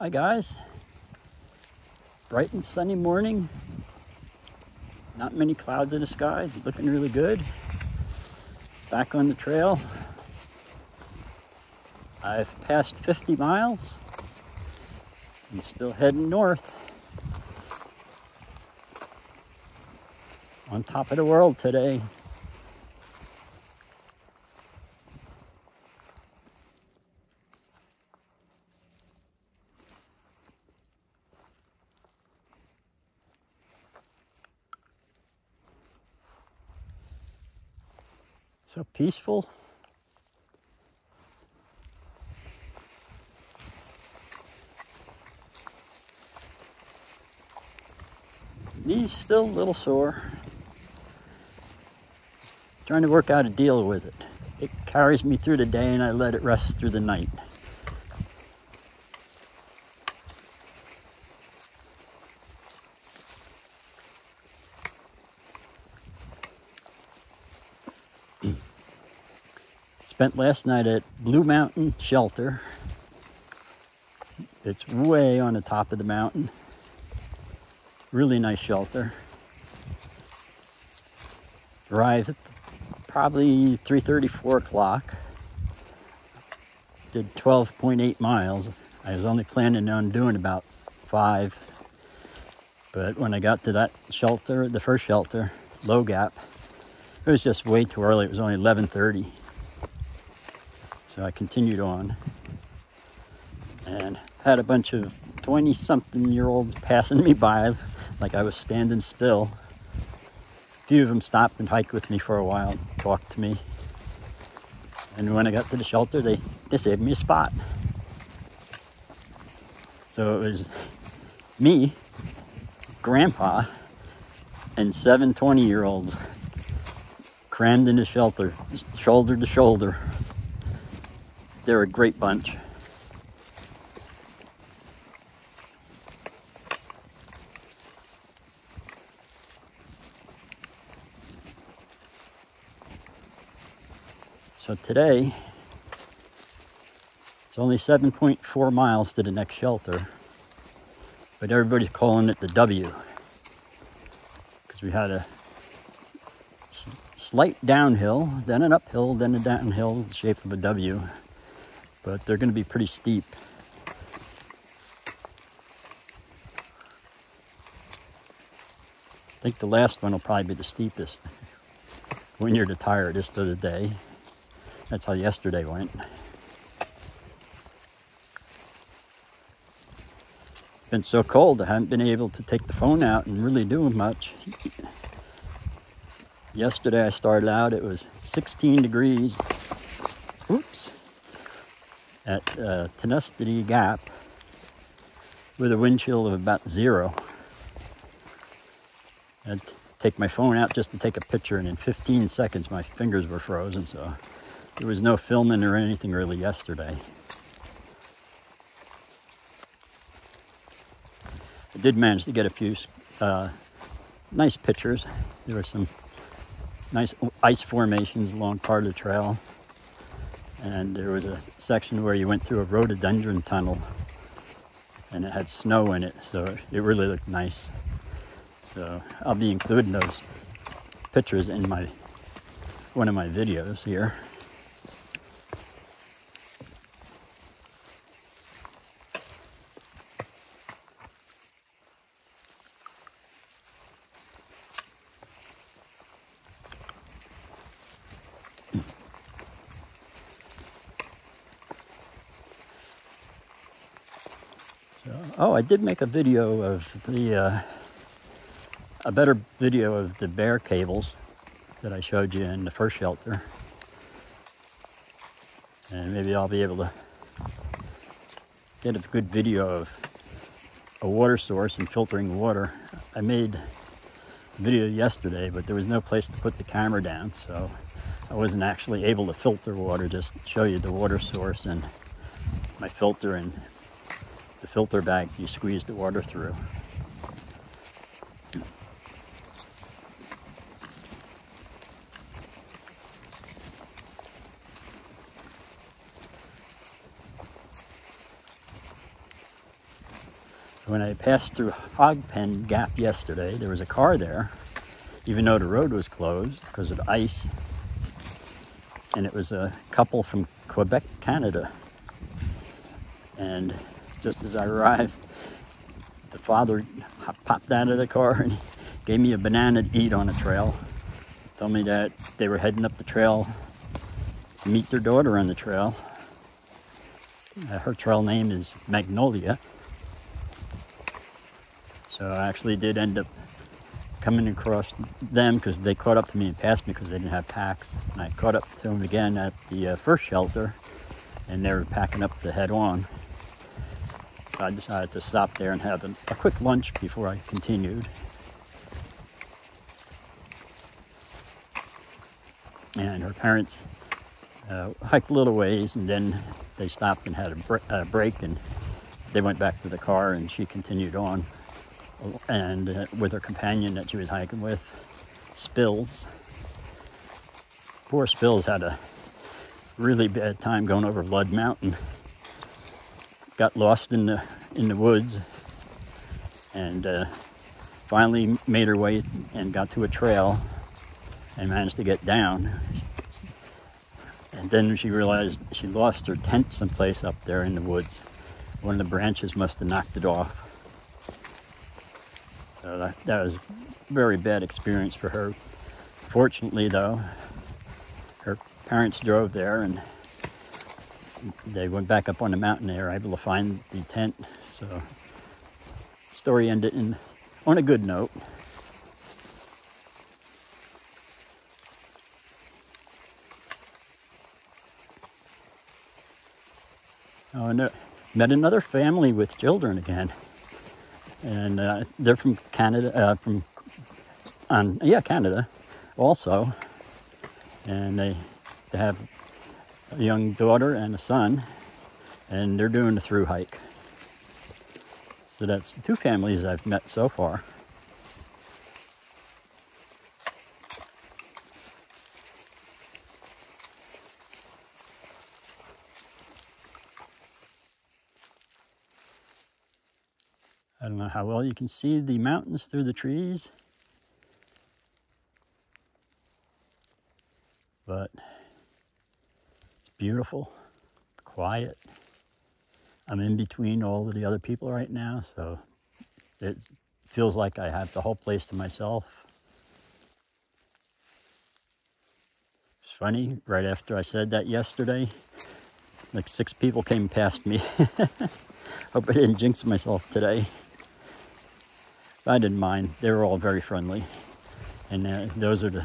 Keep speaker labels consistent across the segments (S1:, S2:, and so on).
S1: Hi guys, bright and sunny morning, not many clouds in the sky, looking really good. Back on the trail. I've passed 50 miles and still heading north. On top of the world today. So peaceful. Knees still a little sore. Trying to work out a deal with it. It carries me through the day and I let it rest through the night. Spent last night at Blue Mountain Shelter. It's way on the top of the mountain. Really nice shelter. Arrived at probably 3:30, 4 o'clock. Did 12.8 miles. I was only planning on doing about 5. But when I got to that shelter, the first shelter, Low Gap, it was just way too early. It was only 11:30. So I continued on and had a bunch of 20-something-year-olds passing me by like I was standing still. A few of them stopped and hiked with me for a while, talked to me. And when I got to the shelter, they saved me a spot. So it was me, Grandpa, and 7 20-year-olds crammed in the shelter, shoulder to shoulder. They're a great bunch. So today, it's only 7.4 miles to the next shelter, but everybody's calling it the W, because we had a slight downhill, then an uphill, then a downhill, the shape of a W. But they're going to be pretty steep. I think the last one will probably be the steepest when you're the tiredest of the day. That's how yesterday went. It's been so cold, I haven't been able to take the phone out and really do much. Yesterday I started out, it was 16 degrees. Oops. At Unicoi Gap with a wind chill of about 0. I'd take my phone out just to take a picture, and in 15 seconds my fingers were frozen, so there was no filming or anything really yesterday. I did manage to get a few nice pictures. There were some nice ice formations along part of the trail. And there was a section where you went through a rhododendron tunnel and it had snow in it, so it really looked nice. So I'll be including those pictures in one of my videos here. Oh, I did make a video of a better video of the bear cables that I showed you in the first shelter. And maybe I'll be able to get a good video of a water source and filtering water. I made a video yesterday, but there was no place to put the camera down, so I wasn't actually able to filter water, just show you the water source and my filter and the filter bag you squeeze the water through. When I passed through Hog Pen Gap yesterday, there was a car there, even though the road was closed because of the ice. And it was a couple from Quebec, Canada. And just as I arrived, the father popped out of the car and gave me a banana to eat on the trail. Told me that they were heading up the trail to meet their daughter on the trail. Her trail name is Magnolia. So I actually did end up coming across them because they caught up to me and passed me because they didn't have packs. And I caught up to them again at the first shelter, and they were packing up to head on. So I decided to stop there and have a quick lunch before I continued. And her parents hiked a little ways, and then they stopped and had a break, and they went back to the car, and she continued on. And with her companion that she was hiking with, Spills. Poor Spills had a really bad time going over Blood Mountain. Got lost in the woods, and finally made her way and got to a trail and managed to get down. And then she realized she lost her tent someplace up there in the woods. One of the branches must have knocked it off. So that was a very bad experience for her. Fortunately, though, her parents drove there and they went back up on the mountain. They were able to find the tent. So the story ended on a good note. Oh, and met another family with children again. And they're from Canada, Canada also. And they have a young daughter and a son, and they're doing the thru hike. So that's the two families I've met so far. I don't know how well you can see the mountains through the trees, but it's beautiful, quiet. I'm in between all of the other people right now, so it feels like I have the whole place to myself. It's funny, right after I said that yesterday, like 6 people came past me. Hope I didn't jinx myself today. I didn't mind. They were all very friendly. And those are the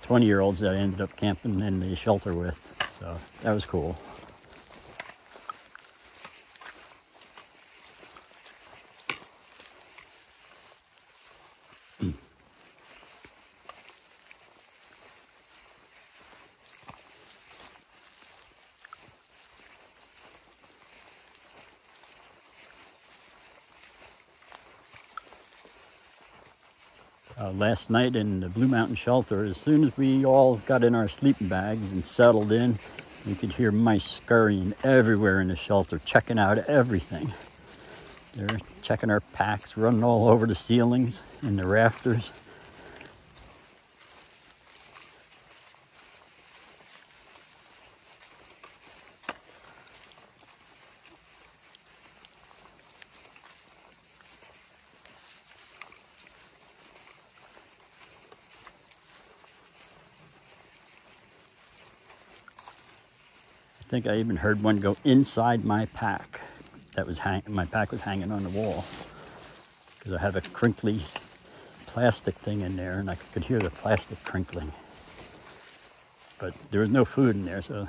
S1: 20-year-olds that I ended up camping in the shelter with. So that was cool. Last night in the Blue Mountain shelter, as soon as we all got in our sleeping bags and settled in, you could hear mice scurrying everywhere in the shelter, checking out everything. They're checking our packs, running all over the ceilings and the rafters. I think I even heard one go inside my pack. That was my pack was hanging on the wall because I have a crinkly plastic thing in there, and I could hear the plastic crinkling. But there was no food in there, so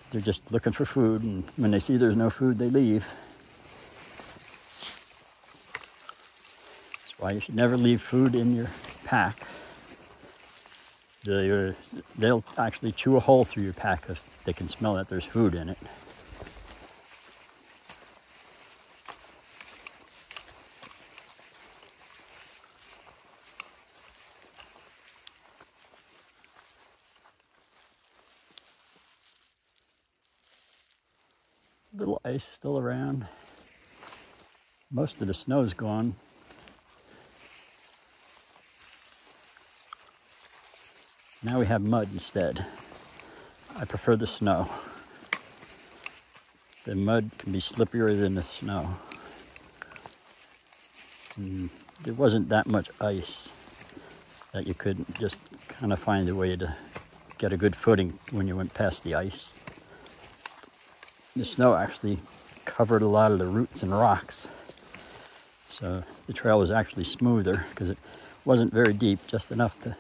S1: they're just looking for food, and when they see there's no food, they leave. That's why you should never leave food in your pack. They'll actually chew a hole through your pack if they can smell that there's food in it. Little ice still around. Most of the snow's gone. Now we have mud instead. I prefer the snow. The mud can be slipperier than the snow. And there wasn't that much ice that you couldn't just kind of find a way to get a good footing when you went past the ice. The snow actually covered a lot of the roots and rocks. So the trail was actually smoother because it wasn't very deep, just enough to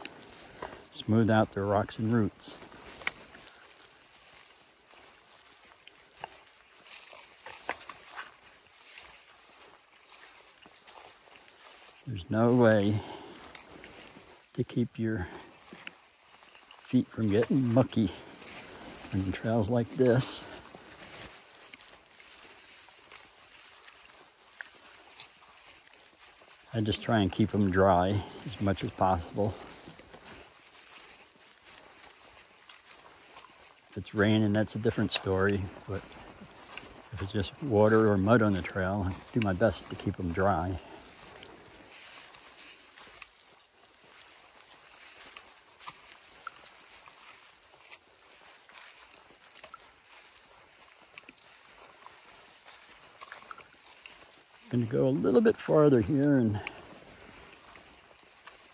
S1: smooth out the rocks and roots. There's no way to keep your feet from getting mucky on trails like this. I just try and keep them dry as much as possible. If it's raining, that's a different story, but if it's just water or mud on the trail, I do my best to keep them dry. Going to go a little bit farther here and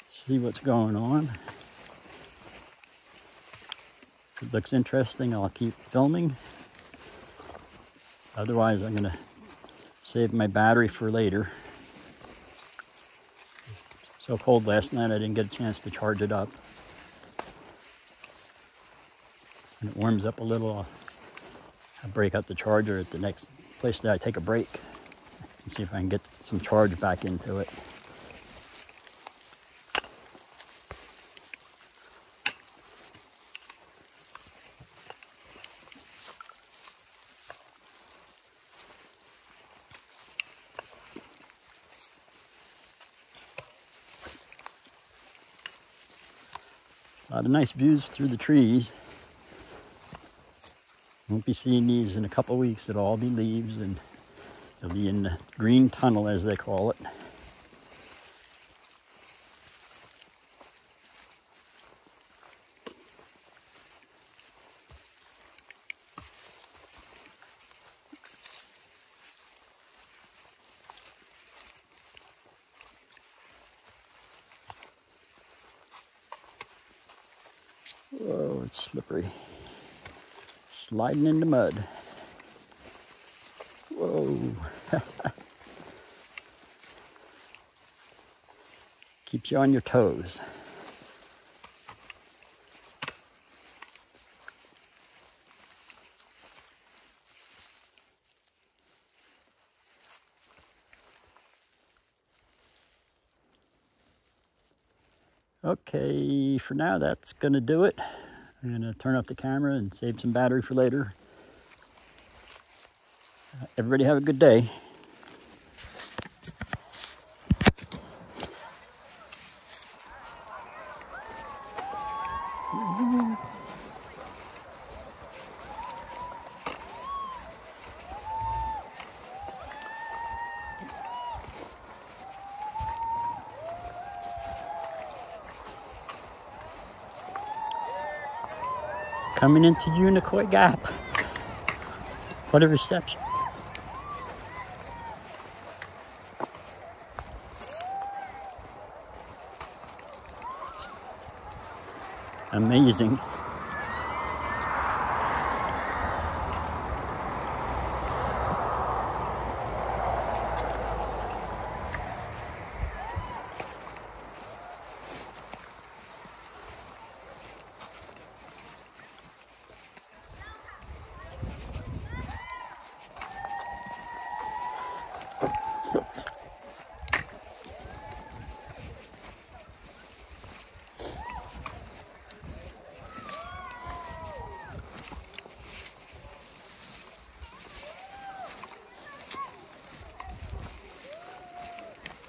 S1: see what's going on. If it looks interesting, I'll keep filming. Otherwise, I'm going to save my battery for later. It was so cold last night, I didn't get a chance to charge it up. When it warms up a little, I'll break out the charger at the next place that I take a break. See if I can get some charge back into it. A lot of nice views through the trees. Won't be seeing these in a couple of weeks. It'll all be leaves, and it'll be in the green tunnel, as they call it. Whoa, it's slippery. Sliding in the mud. Whoa. Keeps you on your toes. Okay, for now that's gonna do it. I'm gonna turn off the camera and save some battery for later. Everybody have a good day. Coming into Unicoi Gap. What a reception. Amazing.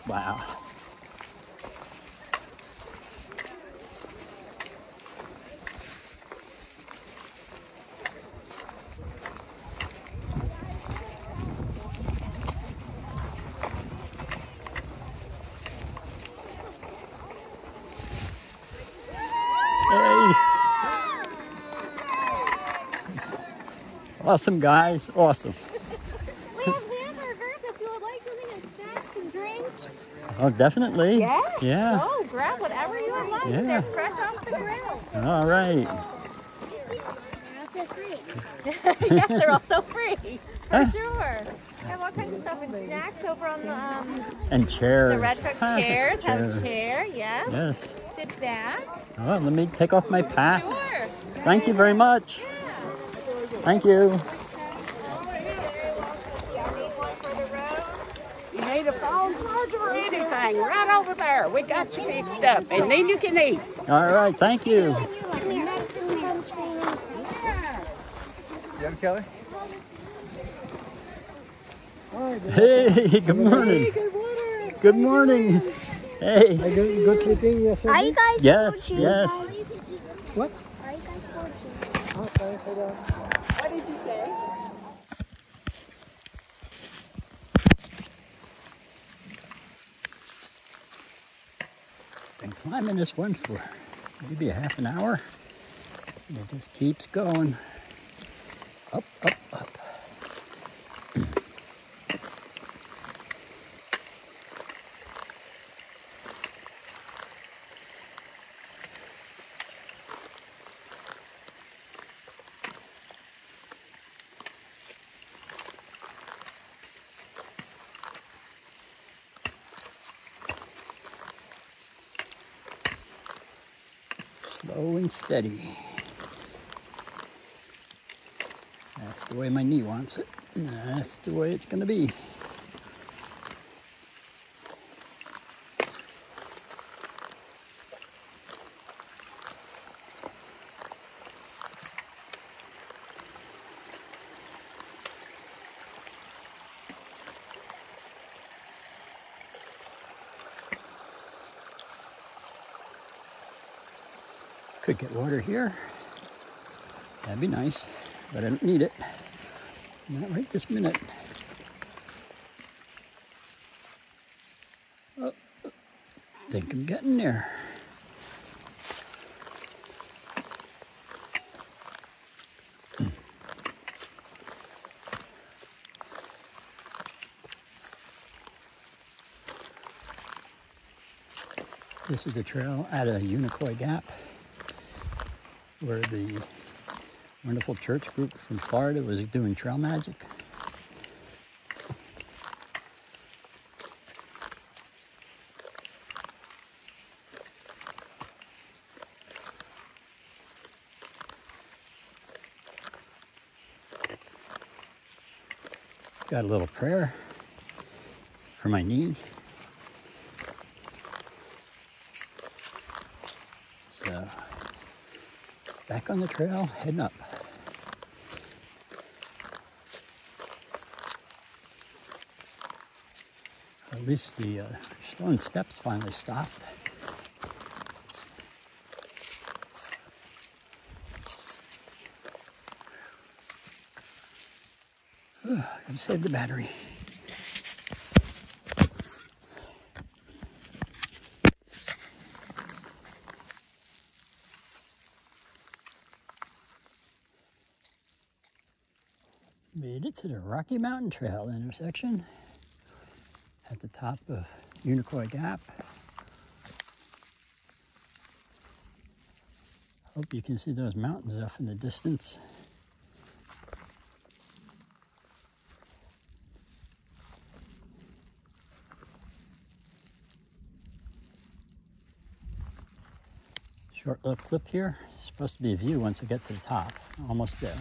S1: Wow. Awesome, guys. Awesome.
S2: We have hamburgers if you would like something and snacks and drinks.
S1: Oh, definitely.
S2: Yes?
S1: Yeah.
S2: Oh, grab whatever you would like.
S1: Yeah.
S2: They're fresh off the grill.
S1: All right.
S2: They're also free. Yes, they're also free. For sure. We have all kinds of stuff and snacks over on the
S1: And chairs.
S2: the red truck chairs. Have a chair, yes.
S1: Yes.
S2: Sit back.
S1: Oh, let me take off my pack.
S2: Sure.
S1: Thank you very much. Thank you.
S3: You need a phone charger or anything, right over there. We got you fixed up, and then you can eat.
S1: All right, thank you.
S4: Yeah, Kelly?
S1: Hey, good morning.
S4: Hey, Goodwater.
S1: Good morning. Hey.
S4: Good sleeping yesterday?
S5: Are you guys
S1: Yes,
S5: coaching?
S1: yes.
S4: What?
S5: Are you guys coaching?
S4: Okay, hold on.
S3: What did you say?
S1: Been climbing this one for maybe a half an hour. And it just keeps going. Up, up, up. Slow and steady. That's the way my knee wants it. That's the way it's going to be. Could get water here. That'd be nice, but I don't need it. Not right this minute. Oh, think I'm getting there. This is the trail out of Unicoi Gap, where the wonderful church group from Florida was doing trail magic. Got a little prayer for my knee. So, back on the trail, heading up. At least the stone steps finally stopped. Gotta save the battery. Made it to the Rocky Mountain Trail intersection at the top of Unicoi Gap. Hope you can see those mountains off in the distance. Short little clip here. Supposed to be a view once I get to the top. Almost there.